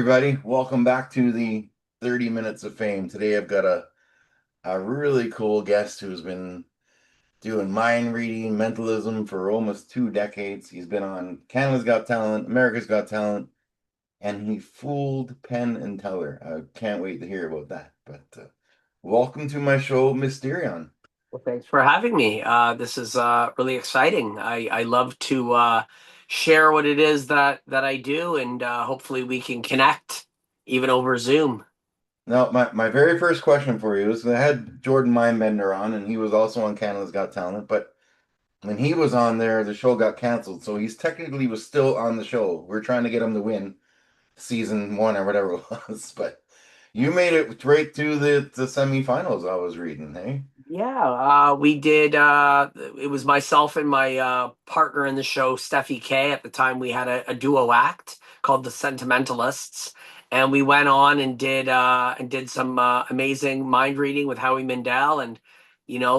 everybody. Welcome back to the 30 Minutes of Fame. Today I've got a really cool guest who's been doing mind reading, mentalism for almost 2 decades. He's been on Canada's Got Talent, America's Got Talent, and he fooled Penn and Teller. I can't wait to hear about that. But welcome to my show, Mysterion. Well, thanks for having me. This is really exciting. I love to share what it is that I do, and hopefully we can connect even over Zoom. Now, my very first question for you is I had Jordan Mindbender on, and he was also on Canada's Got Talent, but when he was on there, the show got canceled. So he's technically was still on the show. We're trying to get him to win season one or whatever it was. But you made it right to the semifinals, I was reading, hey? Yeah, we did. It was myself and my partner in the show, Steffi K. At the time, we had a duo act called the Sentimentalists, and we went on and did some amazing mind reading with Howie Mandel and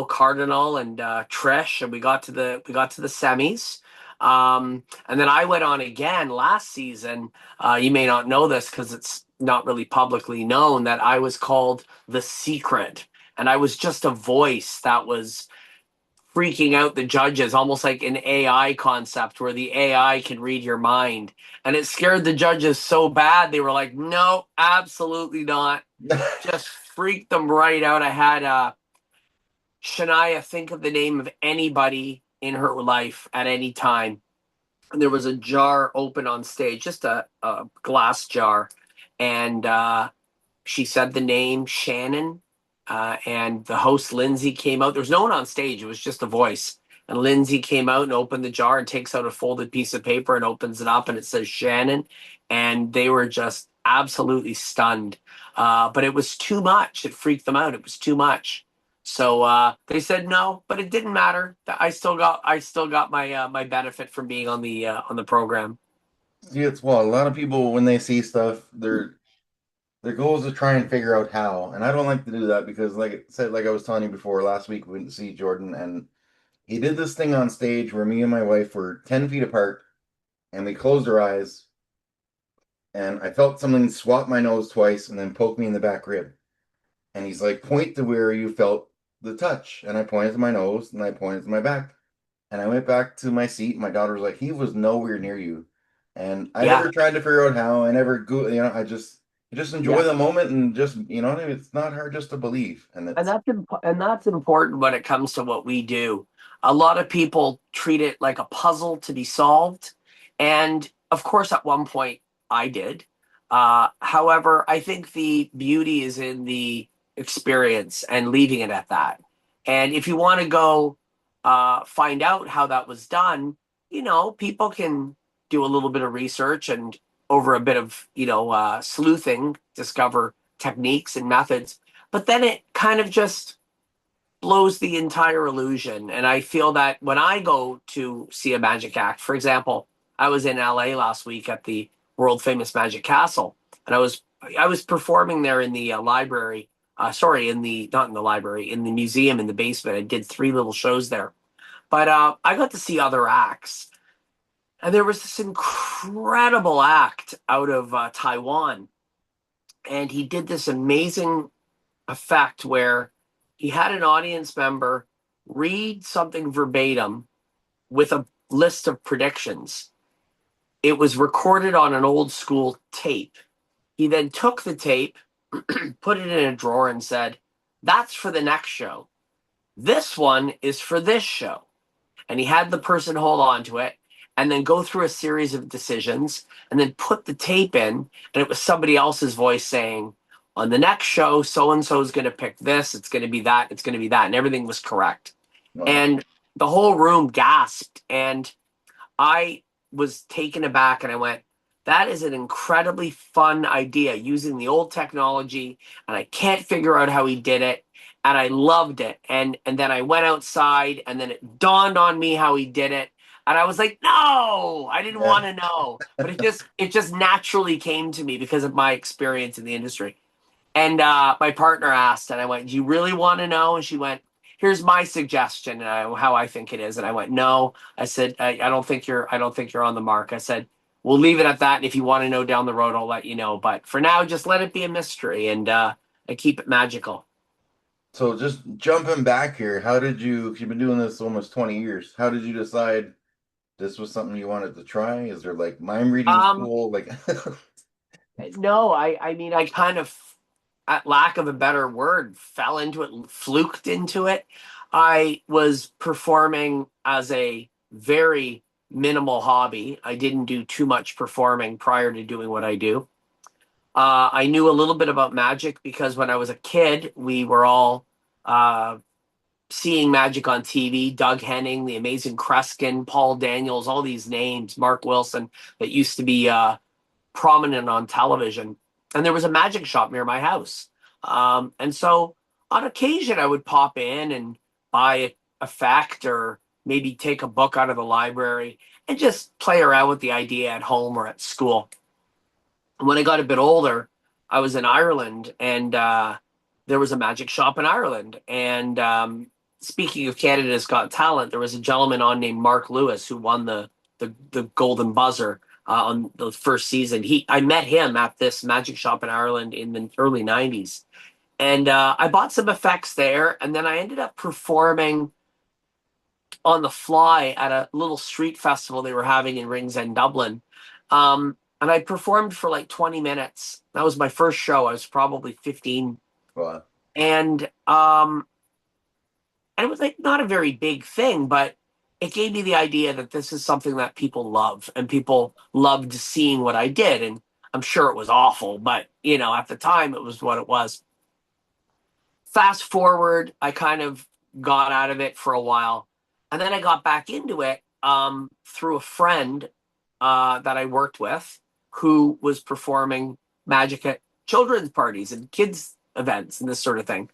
Cardinal and Trish, and we got to the semis. And then I went on again last season. You may not know this because it's not really publicly known that I was called the Secret, and I was just a voice that was freaking out the judges, almost like an AI concept where the AI can read your mind. And it scared the judges so bad they were like, "No, absolutely not." Just freaked them right out. I had Shania think of the name of anybody in her life at any time. And there was a jar open on stage, just a glass jar, and she said the name Shannon, and the host Lindsay came out. There was no one on stage; it was just a voice. And Lindsay came out and opened the jar and takes out a folded piece of paper and opens it up, and it says Shannon. And they were just absolutely stunned. But it was too much. It freaked them out. It was too much. So they said no, but it didn't matter. I still got my benefit from being on the program. See, it's well, a lot of people when they see stuff, their goal is to try and figure out how. And I don't like to do that because like I said, like I was telling you before, last week we went to see Jordan and he did this thing on stage where me and my wife were 10 feet apart and we closed our eyes and I felt something swap my nose twice and then poke me in the back rib. And he's like, point to where you felt the touch. And I pointed to my nose and I pointed to my back. And I went back to my seat. My daughter was like, he was nowhere near you. And I Yeah, never tried to figure out how. I never go, I just enjoy yeah. the moment and just, it's not hard just to believe. And And it's, and that's important when it comes to what we do. A lot of people treat it like a puzzle to be solved, and of course, at one point I did. However, I think the beauty is in the experience and leaving it at that. And if you want to go find out how that was done, people can do a little bit of research and over a bit of sleuthing, discover techniques and methods, but then it kind of just blows the entire illusion. And I feel that when I go to see a magic act, for example, I was in LA last week at the world famous Magic Castle, and I was performing there in the library. Sorry, in the not in the library, in the museum in the basement. I did three little shows there, but I got to see other acts, and there was this incredible act out of Taiwan, and he did this amazing effect where he had an audience member read something verbatim with a list of predictions. It was recorded on an old school tape. He then took the tape, put it in a drawer, and said, "That's for the next show. This one is for this show." And he had the person hold on to it and then go through a series of decisions and then put the tape in, and it was somebody else's voice saying, "On the next show so and so is going to pick this, it's going to be that, it's going to be that," and everything was correct. wow. And the whole room gasped, and I was taken aback, and I went, "That is an incredibly fun idea using the old technology, and I can't figure out how he did it." And I loved it. And then I went outside, and then it dawned on me how he did it. And I was like, "No, I didn't Yeah. want to know." But it just naturally came to me because of my experience in the industry. And my partner asked, and I went, "Do you really want to know?" And she went, "Here's my suggestion and how I think it is." And I went, "No." I said, I don't think you're on the mark." I said, we'll leave it at that. And if you want to know down the road, I'll let you know. But for now, just let it be a mystery and keep it magical. So just jumping back here, how did you, you've been doing this almost 20 years. How did you decide this was something you wanted to try? Is there like mind reading Um, school? Like, no, I mean, I kind of, at lack of a better word, fell into it, fluked into it. I was performing as a very minimal hobby. I didn't do too much performing prior to doing what I do. I knew a little bit about magic because when I was a kid, we were all uh, seeing magic on TV. Doug Henning, the amazing Kreskin, Paul Daniels, all these names, Mark Wilson, that used to be prominent on television. And there was a magic shop near my house. And so on occasion, I would pop in and buy a fact or maybe take a book out of the library and just play around with the idea at home or at school. And when I got a bit older, I was in Ireland and there was a magic shop in Ireland. And speaking of Canada's Got Talent, there was a gentleman on named Mark Lewis who won the Golden Buzzer on the first season. I met him at this magic shop in Ireland in the early '90s, and I bought some effects there, and then I ended up performing on the fly at a little street festival they were having in Ringsend, Dublin. And I performed for like 20 minutes. That was my first show. I was probably 15. well, And and it was like not a very big thing, but it gave me the idea that this is something that people love and people loved seeing what I did. And I'm sure it was awful, but at the time it was what it was. Fast forward, I kind of got out of it for a while. And then I got back into it through a friend that I worked with who was performing magic at children's parties and kids' events and this sort of thing.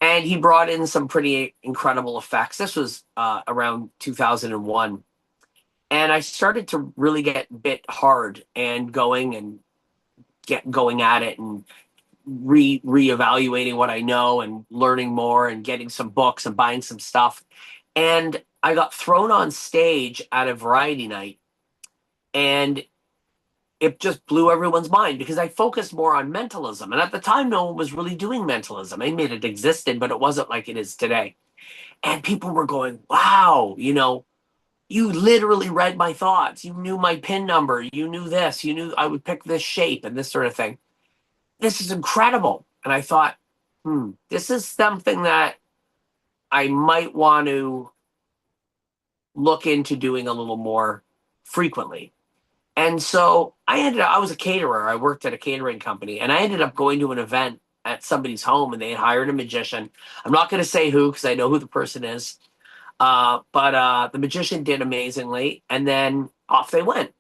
And he brought in some pretty incredible effects. This was around 2001. And I started to really get bit hard and going and get going at it and reevaluating what I know and learning more and getting some books and buying some stuff. And I got thrown on stage at a variety night, and it just blew everyone's mind because I focused more on mentalism. And at the time, no one was really doing mentalism. I mean, it existed, but it wasn't like it is today. And people were going, wow, you literally read my thoughts. You knew my pin number. You knew this. You knew I would pick this shape and this sort of thing. This is incredible. And I thought, this is something that I might want to look into doing a little more frequently. And so I was a caterer. I worked at a catering company and I ended up going to an event at somebody's home and they had hired a magician. I'm not going to say who because I know who the person is. But the magician did amazingly. And then off they went.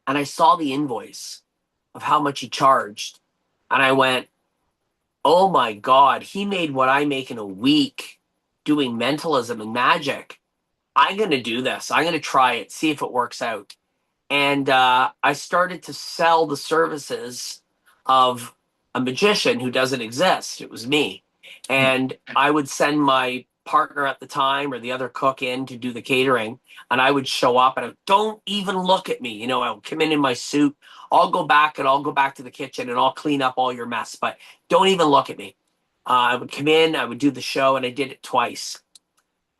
And I saw the invoice of how much he charged. And I went, oh my God, he made what I make in a week doing mentalism and magic. I'm going to do this. I'm going to try it, see if it works out. And I started to sell the services of a magician who doesn't exist. It was me. And I would send my partner at the time or the other cook in to do the catering. And I would show up and don't even look at me. I would come in my suit. I'll go back to the kitchen and I'll clean up all your mess, but don't even look at me. I would come in, I would do the show, and I did it twice.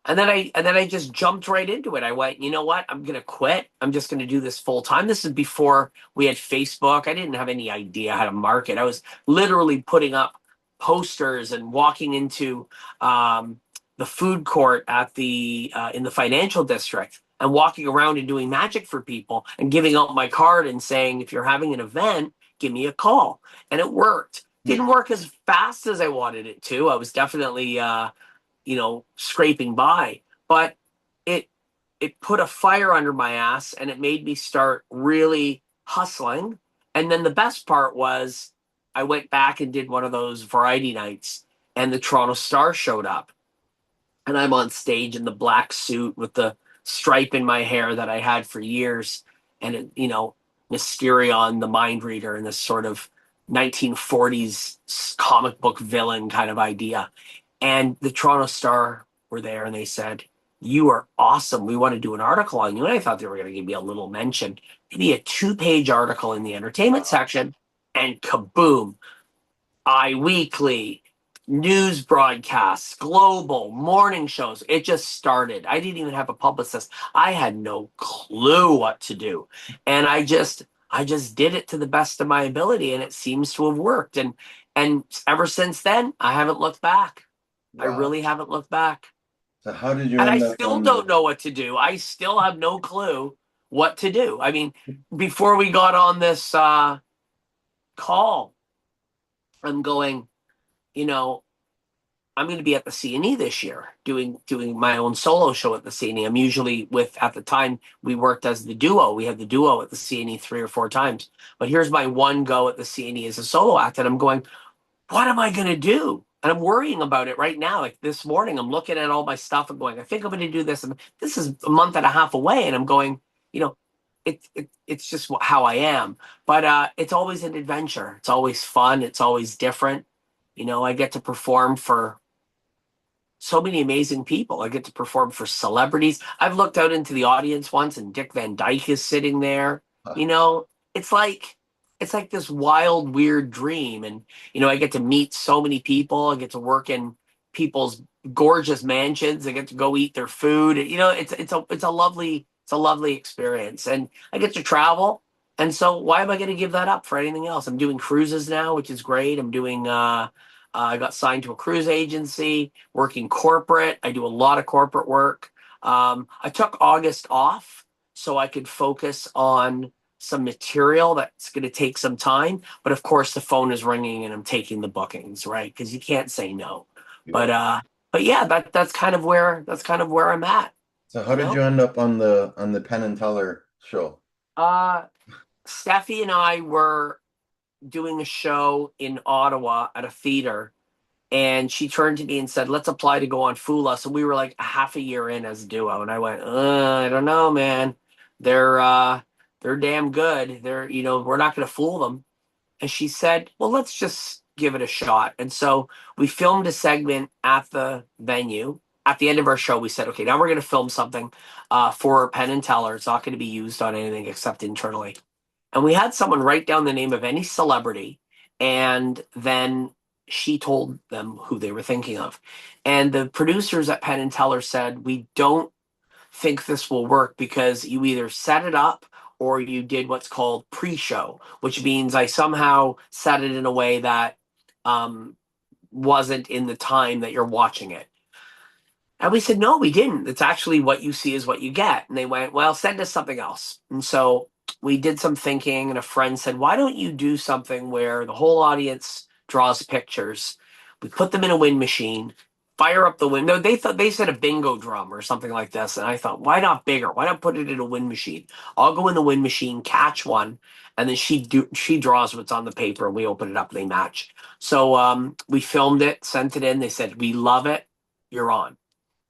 And then I just jumped right into it. I went, you know what? I'm gonna quit. I'm just gonna do this full time. This is before we had Facebook. I didn't have any idea how to market. I was literally putting up posters and walking into the food court at the in the financial district and walking around and doing magic for people and giving out my card and saying, if you're having an event, give me a call. And it worked. Didn't work as fast as I wanted it to. I was definitely scraping by. But it it put a fire under my ass and it made me start really hustling. And then the best part was I went back and did one of those variety nights and the Toronto Star showed up. And I'm on stage in the black suit with the stripe in my hair that I had for years. And Mysterion, the mind reader, and this sort of 1940s comic book villain kind of idea. And the Toronto Star were there and they said, you are awesome. We want to do an article on you. And I thought they were going to give me a little mention, maybe a 2-page article in the entertainment section, and kaboom, I-Weekly, news broadcasts, global, morning shows. It just started. I didn't even have a publicist. I had no clue what to do. And I just did it to the best of my ability, and it seems to have worked. And ever since then, I haven't looked back. I Wow. really haven't looked back. So how did you And I end up still on don't the? know what to do. I still have no clue what to do. I mean, before we got on this call, I'm going, you know, I'm going to be at the CNE this year doing my own solo show at the CNE. I'm usually with, at the time we worked as the duo. We had the duo at the CNE 3 or 4 times. But here's my one go at the CNE as a solo act, and I'm going, what am I going to do? And I'm worrying about it right now. Like this morning, I'm looking at all my stuff and going, I think I'm going to do this. And this is a month and a half away. And I'm going, you know, it's just how I am. But it's always an adventure. It's always fun. It's always different. I get to perform for so many amazing people. I get to perform for celebrities. I've looked out into the audience once and Dick Van Dyke is sitting there. You know, it's like it's like this wild, weird dream. And I get to meet so many people. I get to work in people's gorgeous mansions. I get to go eat their food. It's a lovely experience. And I get to travel. And so why am I going to give that up for anything else? I'm doing cruises now, which is great. I'm doing I got signed to a cruise agency, working corporate. I do a lot of corporate work. I took August off so I could focus on some material that's going to take some time. But of course, the phone is ringing and I'm taking the bookings, right? Because you can't say no. But Yeah. uh, but yeah, that's kind of where I'm at. So how You did know, you end up on the Penn and Teller show? uh, Steffi and I were doing a show in Ottawa at a theater, and she turned to me and said, "Let's apply to go on Fula." So we were like a half a year in as a duo, and I went, "I don't know, man. They're uh, they're damn good. We're not going to fool them." And she said, "Well, let's just give it a shot." And so we filmed a segment at the venue. At the end of our show, we said, "Okay, now we're going to film something for Penn and Teller. It's not going to be used on anything except internally." And we had someone write down the name of any celebrity, and then she told them who they were thinking of. And the producers at Penn and Teller said, "We don't think this will work because you either set it up or you did what's called pre-show, which means I somehow set it in a way that um, wasn't in the time that you're watching it." And we said, "No, we didn't. It's actually what you see is what you get." And they went, "Well, send us something else." And so we did some thinking, and a friend said, "Why don't you do something where the whole audience draws pictures? We put them in a wind machine, fire up the window." They said a bingo drum or something like this. And I thought, why not bigger? Why not put it in a wind machine? I'll go in the wind machine, catch one, and then she draws what's on the paper, and we open it up and they match. So we filmed it, sent it in. They said, "We love it. You're on."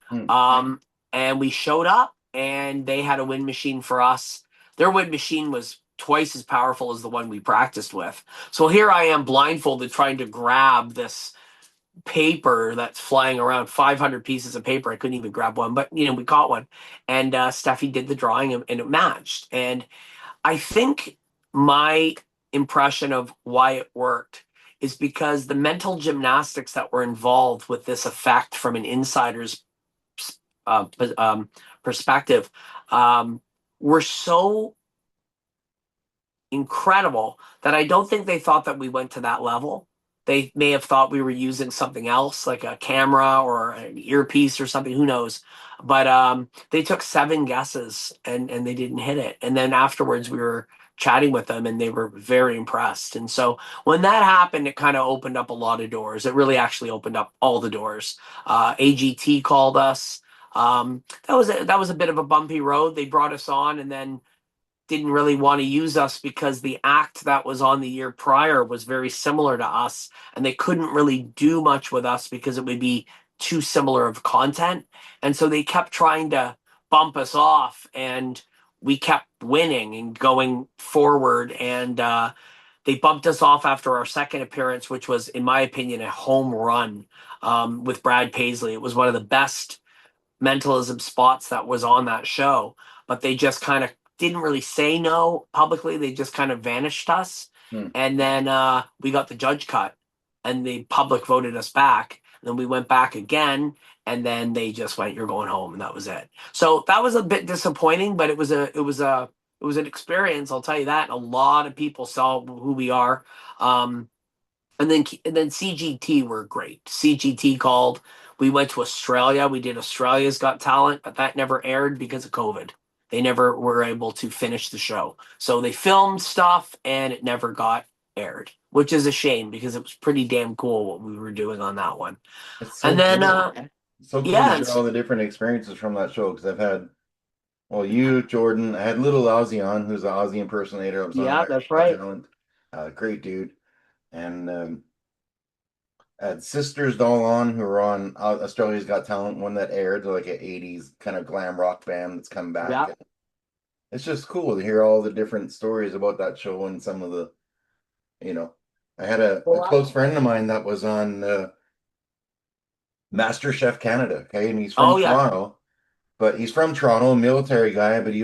Hmm. Um, and we showed up, and they had a wind machine for us. Their wind machine was twice as powerful as the one we practiced with. So here I am blindfolded trying to grab this paper that's flying around, 500 pieces of paper. I couldn't even grab one, but we caught one. And Steffi did the drawing, and it matched. And I think my impression of why it worked is because the mental gymnastics that were involved with this effect from an insider's uh, perspective were so incredible that I don't think they thought that we went to that level. They may have thought we were using something else, like a camera or an earpiece or something. Who knows? But they took 7 guesses, and they didn't hit it. And then afterwards, we were chatting with them, and they were very impressed. And so when that happened, it kind of opened up a lot of doors. It really actually opened up all the doors. AGT called us. That was a bit of a bumpy road. They brought us on, and then didn't really want to use us because the act that was on the year prior was very similar to us, and they couldn't really do much with us because it would be too similar of content. And so they kept trying to bump us off, and we kept winning and going forward. And they bumped us off after our second appearance, which was, in my opinion, a home run with Brad Paisley. It was one of the best mentalism spots that was on that show, but they just kind of didn't really say no publicly. They just kind of vanished us. Hmm. And then we got the judge cut, and the public voted us back. And then we went back again, and then they just went, "You're going home," and that was it. So that was a bit disappointing, but it was an experience. I'll tell you that. And a lot of people saw who we are. Um, and then CGT were great. CGT called. We went to Australia. We did Australia's Got Talent, but that never aired because of COVID. They never were able to finish the show. So they filmed stuff and it never got aired, which is a shame because it was pretty damn cool what we were doing on that one. It's And so then cool. It's so cool to yeah, hear all the different experiences from that show because I've had, well, you, Jordan, I had little Ozzy on, who's an Ozzy impersonator. I was on yeah, America's that's Got right. Talent. Great dude. And I had Sisters Doll on, who were on Australia's Got Talent, one that aired, like an 80s kind of glam rock band that's come back. Yeah. And it's just cool to hear all the different stories about that show and some of the, you know, I had a Well, close friend of mine that was on Master Chef Canada, okay, and he's from oh yeah, Toronto, but he's from Toronto, a military guy, but he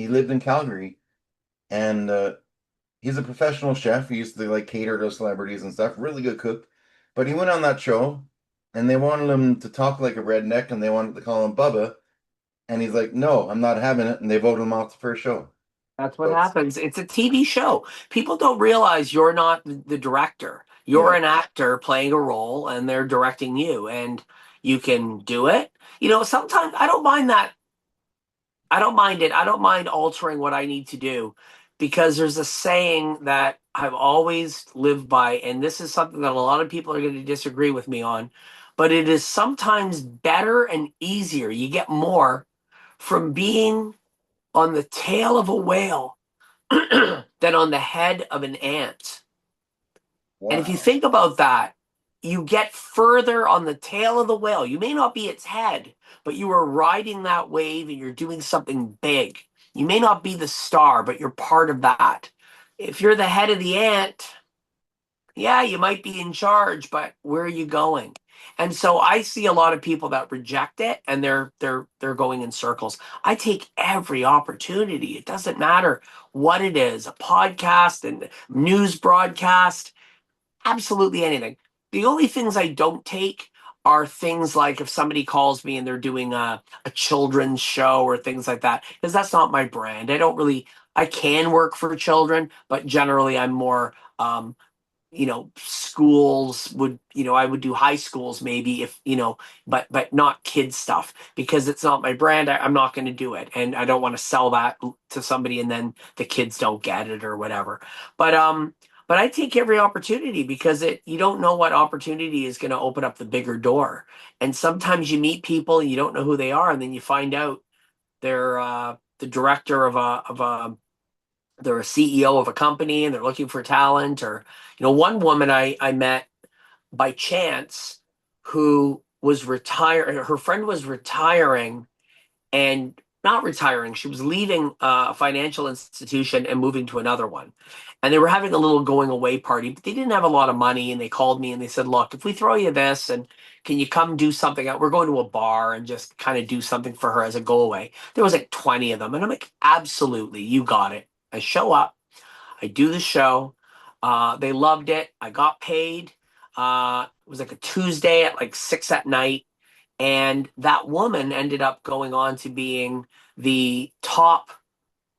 lived in Calgary, and he's a professional chef. He used to like cater to celebrities and stuff, really good cook. But he went on that show, and they wanted him to talk like a redneck, and they wanted to call him Bubba, and he's like, "No, I'm not having it," and they voted him off the first show. that's what So it's happens. It's a TV show. People don't realize you're not the director. You're yeah, an actor playing a role and they're directing you and you can do it. Sometimes I don't mind that. I don't mind it. I don't mind altering what I need to do because there's a saying that I've always lived by, and this is something that a lot of people are going to disagree with me on, but it is sometimes better and easier. You get more from being on the tail of a whale than on the head of an ant. And if you wow, think about that, you get further on the tail of the whale. You may not be its head, but you are riding that wave and you're doing something big. You may not be the star, but you're part of that. If you're the head of the ant, yeah, you might be in charge, but where are you going? And so I see a lot of people that reject it and they're going in circles. I take every opportunity. It doesn't matter what it is, a podcast and news broadcast, absolutely anything. The only things I don't take are things like if somebody calls me and they're doing a children's show or things like that, because that's not my brand. I can work for children, but generally I'm more schools would, I would do high schools maybe if, but not kids stuff because it's not my brand. I'm not going to do it. And I don't want to sell that to somebody and then the kids don't get it or whatever. But I take every opportunity because you don't know what opportunity is going to open up the bigger door. And sometimes you meet people and you don't know who they are. And then you find out they're the director of a they're a CEO of a company and they're looking for talent. Or one woman I met by chance who was retired, her friend was retiring and not retiring, she was leaving a financial institution and moving to another one, and they were having a little going away party, but they didn't have a lot of money, and they called me and they said, look, if we throw you this and can you come do something out, we're going to a bar and just kind of do something for her as a go away. There was like 20 of them and I'm like, absolutely, you got it. I show up, I do the show. They loved it. I got paid. It was like a Tuesday at like 6 at night. And that woman ended up going on to being the top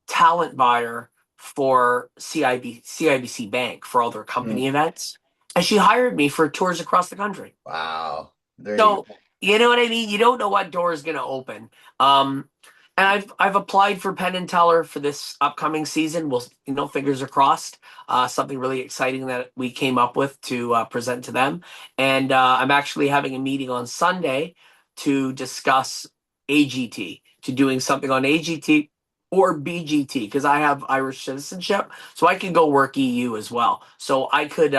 talent buyer for CIBC Bank for all their hmm, company events. And she hired me for tours across the country. wow. There you So go. you know what I mean? You don't know what door is going to open. And I've applied for Penn and Teller for this upcoming season. We'll, fingers are crossed. Something really exciting that we came up with to present to them. And I'm actually having a meeting on Sunday to discuss AGT, to doing something on AGT or BGT because I have Irish citizenship, so I can go work EU as well. So I could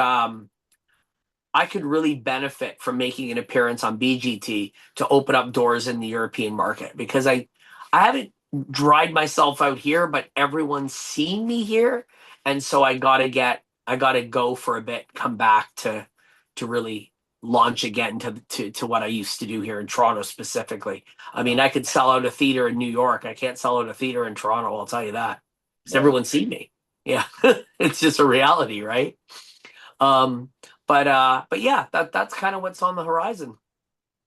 really benefit from making an appearance on BGT to open up doors in the European market because I haven't dried myself out here, but everyone's seen me here, and so I gotta go for a bit, come back to really. launch again to what I used to do here in Toronto specifically. I mean, I could sell out a theater in New York. I can't sell out a theater in Toronto, I'll tell you that. Because Well, everyone's seen me. Yeah. It's just a reality, right? Um, but yeah, that's kind of what's on the horizon.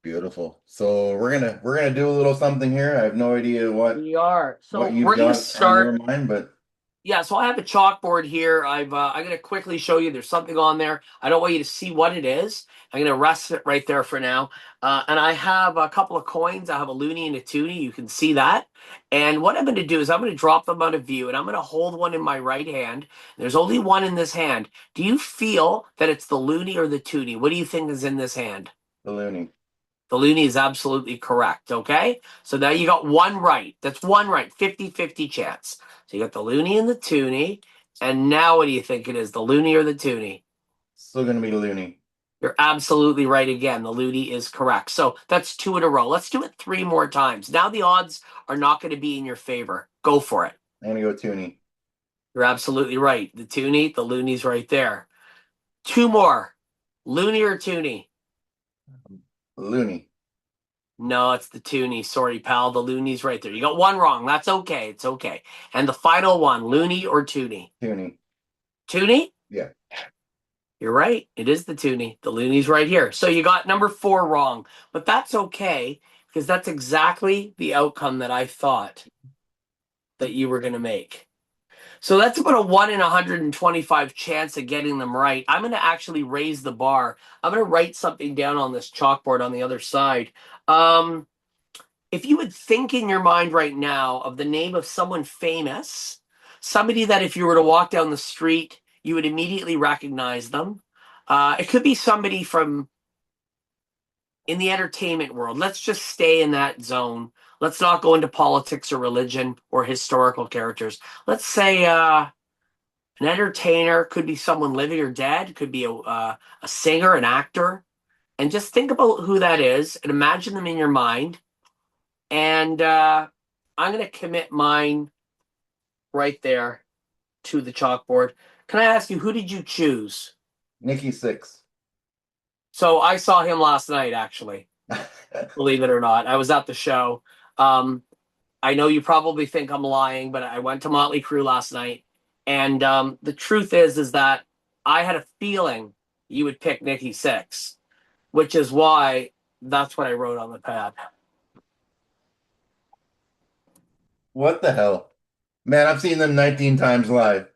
beautiful. So we're gonna do a little something here. I have no idea We are. what So you've we're gonna got on your start. mind, but Yeah, so I have a chalkboard here. I'm gonna quickly show you. There's something on there. I don't want you to see what it is. I'm gonna rest it right there for now. And I have a couple of coins. I have a loonie and a toonie. You can see that. And what I'm gonna do is I'm gonna drop them out of view, and I'm gonna hold one in my right hand. There's only one in this hand. Do you feel that it's the loonie or the toonie? What do you think is in this hand? the loony. The loonie is absolutely correct. Okay. So now you got one right. That's one right. 50-50 chance. So you got the loonie and the toonie. And now what do you think it is? The loonie or the toonie? Still gonna be the loony. You're absolutely right again. The loonie is correct. So that's two in a row. Let's do it three more times. Now the odds are not going to be in your favor. Go for it. I'm gonna go toonie. You're absolutely right. The toonie, the loonie's right there. Two more. Loonie or toonie? Loony. No, it's the toonie. Sorry, pal. The loonie's right there. You got one wrong. That's okay. It's okay. And the final one, loony or toonie? Toonie. Toonie? Yeah. You're right. It is the toonie. The loonie's right here. So you got number four wrong. But that's okay because that's exactly the outcome that I thought that you were going to make. So that's about a 1 in 125 chance of getting them right. I'm going to actually raise the bar. I'm going to write something down on this chalkboard on the other side. Um, if you would think in your mind right now of the name of someone famous, somebody that if you were to walk down the street, you would immediately recognize them. It could be somebody from in the entertainment world. Let's just stay in that zone. Let's not go into politics or religion or historical characters. Let's say an entertainer could be someone living or dead, could be a singer, an actor, and just think about who that is and imagine them in your mind. And I'm going to commit mine right there to the chalkboard. Can I ask you, who did you choose? Nikki Six. So I saw him last night, actually, believe it or not. I was at the show. Um, I know you probably think I'm lying, but I went to Motley Crue last night. And the truth is that I had a feeling you would pick Nikki Six, which is why that's what I wrote on the pad. What the hell? Man, I've seen them 19 times live.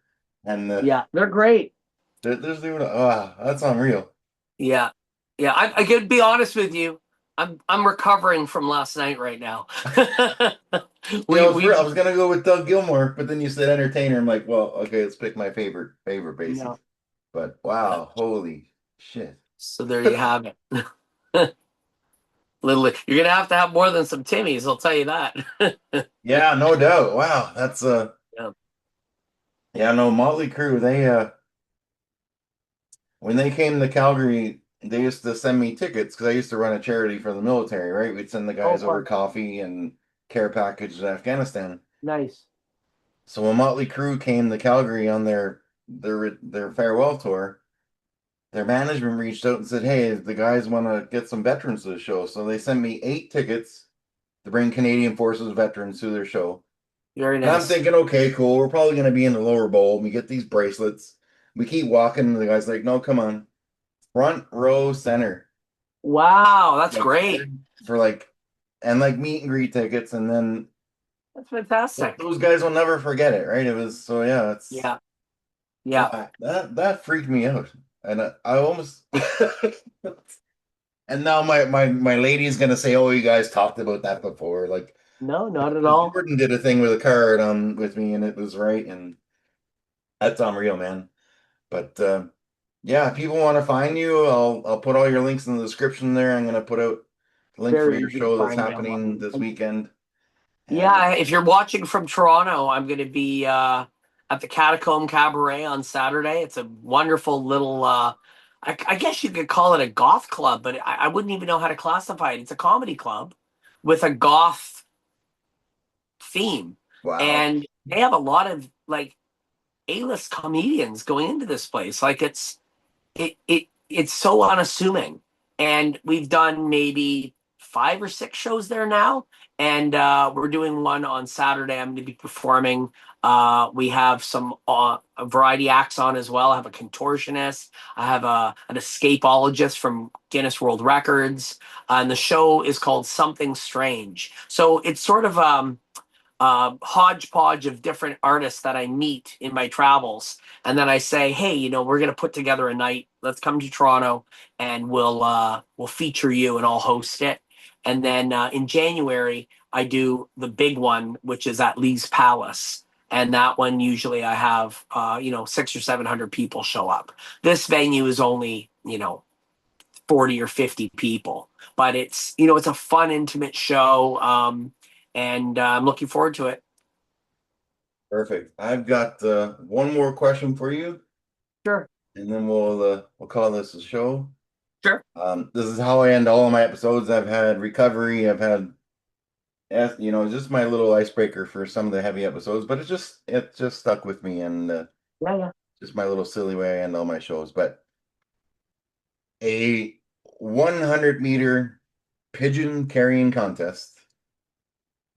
And Yeah, they're great. there's doing oh, that's unreal. Yeah. Yeah, I could be honest with you. I'm recovering from last night right now. See, I we was I we was gonna go with Doug Gilmore, but then you said entertainer. I'm like, well, okay, let's pick my favorite bassist. no. But wow, holy shit. So there you have it. Literally, you're gonna have to have more than some Timmies, I'll tell you that. Yeah, no doubt. Wow, that's Yeah. yeah, no, Motley Crue, they when they came to Calgary, they used to send me tickets because I used to run a charity for the military, right? We'd send the Oh, guys over fun. coffee and care packages in Afghanistan. Nice. So when Motley Crue came to Calgary on their farewell tour, their management reached out and said, "Hey, the guys want to get some veterans to the show." So they sent me 8 tickets to bring Canadian Forces veterans to their show. Very And I'm nice. thinking, okay, cool. We're probably going to be in the lower bowl. We get these bracelets. We keep walking, and the guy's like, "No, come on, front row center." Wow, that's Like great. for like and like meet and greet tickets, and then That's fantastic. those guys will never forget it, right? It was so yeah, it's Yeah. Yeah. that freaked me out, and I almost and now my lady's gonna say, "Oh, you guys talked about that before." Like No, not at 'cause all. Jordan did a thing with a card with me, and it was right, and that's unreal, man. But yeah, if people want to find you, I'll put all your links in the description there. I'm gonna put out the link for Very your easy to show that's find me happening online. this weekend, and Yeah, if you're watching from Toronto, I'm going to be at the Catacomb Cabaret on Saturday. It's a wonderful little, I guess you could call it a goth club, but I wouldn't even know how to classify it. It's a comedy club with a goth theme. wow. And they have a lot of like A-list comedians going into this place. Like it's so unassuming. and we've done maybe 5 or 6 shows there now. And we're doing one on Saturday. I'm going to be performing. We have some a variety acts on as well. I have a contortionist. I have an escapologist from Guinness World Records, and the show is called Something Strange. So it's sort of hodgepodge of different artists that I meet in my travels. And then I say, hey, we're going to put together a night. Let's come to Toronto, and we'll feature you, and I'll host it. And then in January, I do the big one, which is at Lee's Palace. And that one, usually I have, 600 or 700 people show up. This venue is only, 40 or 50 people, but it's a fun, intimate show. And I'm looking forward to it. Perfect. I've got one more question for you, Sure. and then we'll call this a show. Sure. This is how I end all of my episodes. I've had recovery. I've had, just my little icebreaker for some of the heavy episodes, but it just stuck with me, and Yeah, yeah. just my little silly way I end all my shows. But a 100-meter pigeon carrying contest.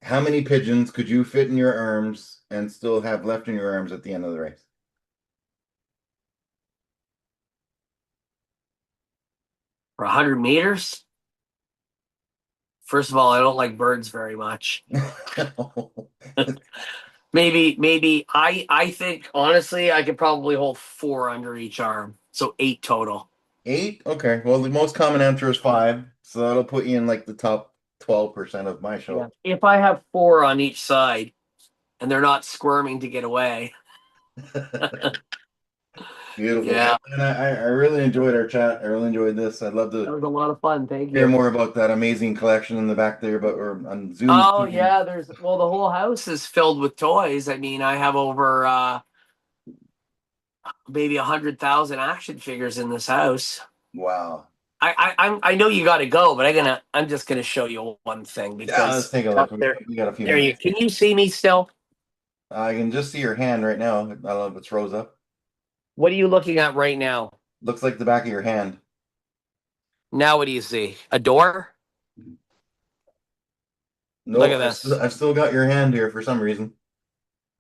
How many pigeons could you fit in your arms and still have left in your arms at the end of the race? For 100 meters, first of all, I don't like birds very much. Maybe I think honestly I could probably hold four under each arm, so 8 total. 8? Okay. Well, the most common answer is 5, so that'll put you in like the top 12% of my Yeah. show. If I have four on each side and they're not squirming to get away. Beautiful. Yeah, And I really enjoyed our chat. I really enjoyed this. I'd love that to was a lot of fun. Thank hear you. more about that amazing collection in the back there, but we're on Zoom Oh speaking. yeah, the whole house is filled with toys. I mean, I have over maybe 100,000 action figures in this house. Wow. I know you got to go, but I'm just gonna show you one thing Yeah, let's because take a look. up there, We got a few there you minutes. can you see me still? I can just see your hand right now. I don't know if it's rose up. What are you looking at right now? Looks like the back of your hand. Now what do you see? A door? Look No, at this. I've still got your hand here for some reason.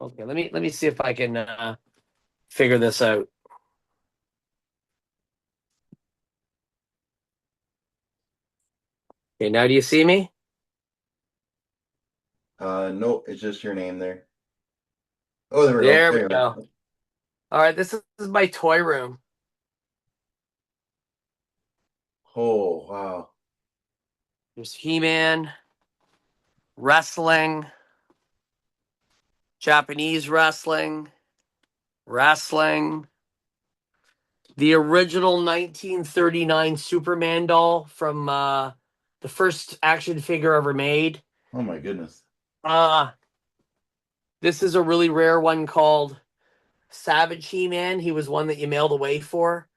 Okay, let me see if I can figure this out. Okay, now do you see me? No, it's just your name there. Oh, there we go. There we There you go. go. All right, this is my toy room. Oh, wow. There's He-Man, wrestling, Japanese wrestling, wrestling, the original 1939 Superman doll from the first action figure ever made. Oh my goodness. Uh this is a really rare one called Savage He-Man. He was one that you mailed away for,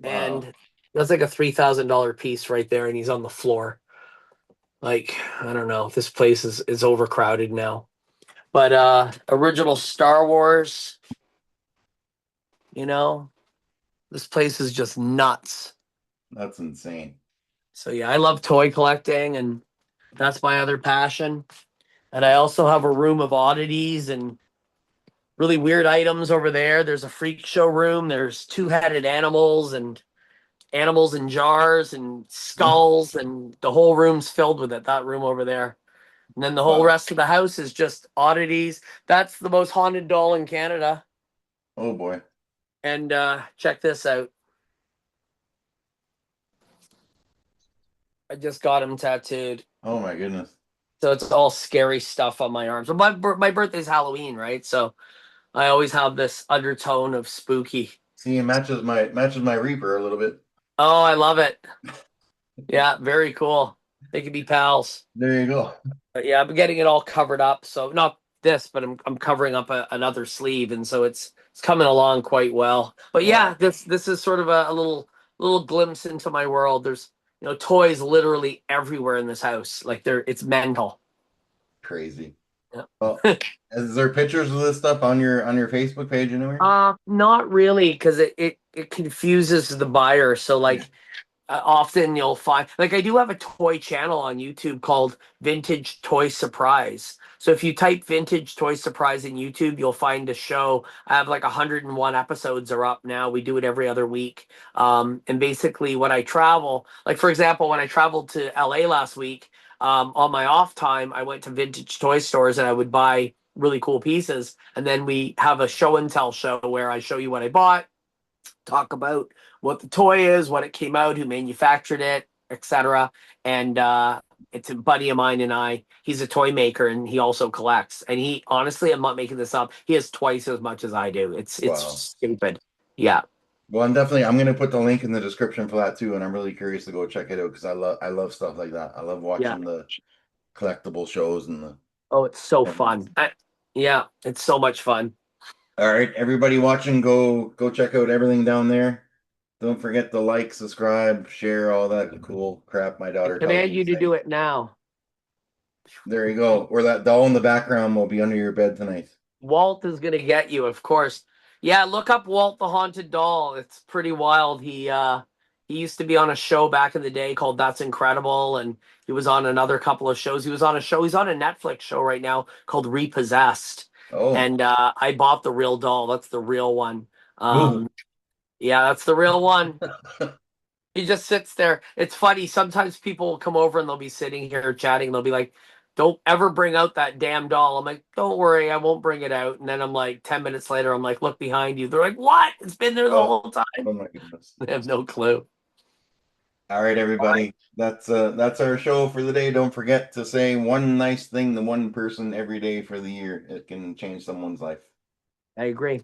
Wow. and that's like a $3,000 piece right there, and he's on the floor. Like, I don't know, this place is overcrowded now. But original Star Wars, you know, this place is just nuts. That's insane. So yeah, I love toy collecting, and that's my other passion. And I also have a room of oddities and really weird items over there. There's a freak show room. There's two-headed animals and animals in jars and skulls, and the whole room's filled with it. That room over there. And then the whole Wow. rest of the house is just oddities. That's the most haunted doll in Canada. Oh boy. And check this out. I just got him tattooed. Oh my goodness. So it's all scary stuff on my arms. But my birthday's Halloween, right? So I always have this undertone of spooky. See, it matches my Reaper a little bit. Oh, I love it. Yeah, very cool. They could be pals. There you go. But yeah, I'm getting it all covered up. So not this, but I'm covering up another sleeve, and so it's coming along quite well. But yeah, Wow. this is sort of a little glimpse into my world. There's toys literally everywhere in this house. Like it's mental. Crazy. Well, Yeah. is there pictures of this stuff on your Facebook page anywhere? Not really, because it confuses the buyer. So Yeah. like Often you'll find, like, I do have a toy channel on YouTube called Vintage Toy Surprise. So if you type Vintage Toy Surprise in YouTube, you'll find a show. I have like 101 episodes are up now. We do it every other week. And basically, when I travel, like for example, when I traveled to LA last week, on my off time, I went to vintage toy stores and I would buy really cool pieces. And then we have a show and tell show where I show you what I bought, talk about what the toy is, what it came out, who manufactured it, etc. And it's a buddy of mine and I. He's a toy maker and he also collects. And he honestly, I'm not making this up. He has twice as much as I do. It's Wow. stupid. Yeah, Well, I'm gonna put the link in the description for that too, and I'm really curious to go check it out because I love stuff like that. I love yeah. watching the collectible shows and the Oh, it's so events. fun. Yeah, it's so much fun. All right, everybody watching, go check out everything down there. Don't forget to like, subscribe, share, all that cool crap my I daughter tells command me to you to do say. it now. There you go. Or that doll in the background will be under your bed tonight. Walt is gonna get you, of course. Yeah, look up Walt the Haunted Doll. It's pretty wild. He used to be on a show back in the day called That's Incredible, and he was on another couple of shows. He's on a Netflix show right now called Repossessed. Oh, And I bought the real doll. That's the real one. ooh. Um, yeah, that's the real one. He just sits there. It's funny. Sometimes people will come over and they'll be sitting here chatting. And they'll be like, "Don't ever bring out that damn doll." I'm like, "Don't worry, I won't bring it out." And then I'm like, 10 minutes later, I'm like, "Look behind you." They're like, "What? It's been there the Oh, whole time." oh my goodness. They have no clue. All right, everybody. That's our show for the day. Don't forget to say one nice thing to one person every day for the year. It can change someone's life. I agree.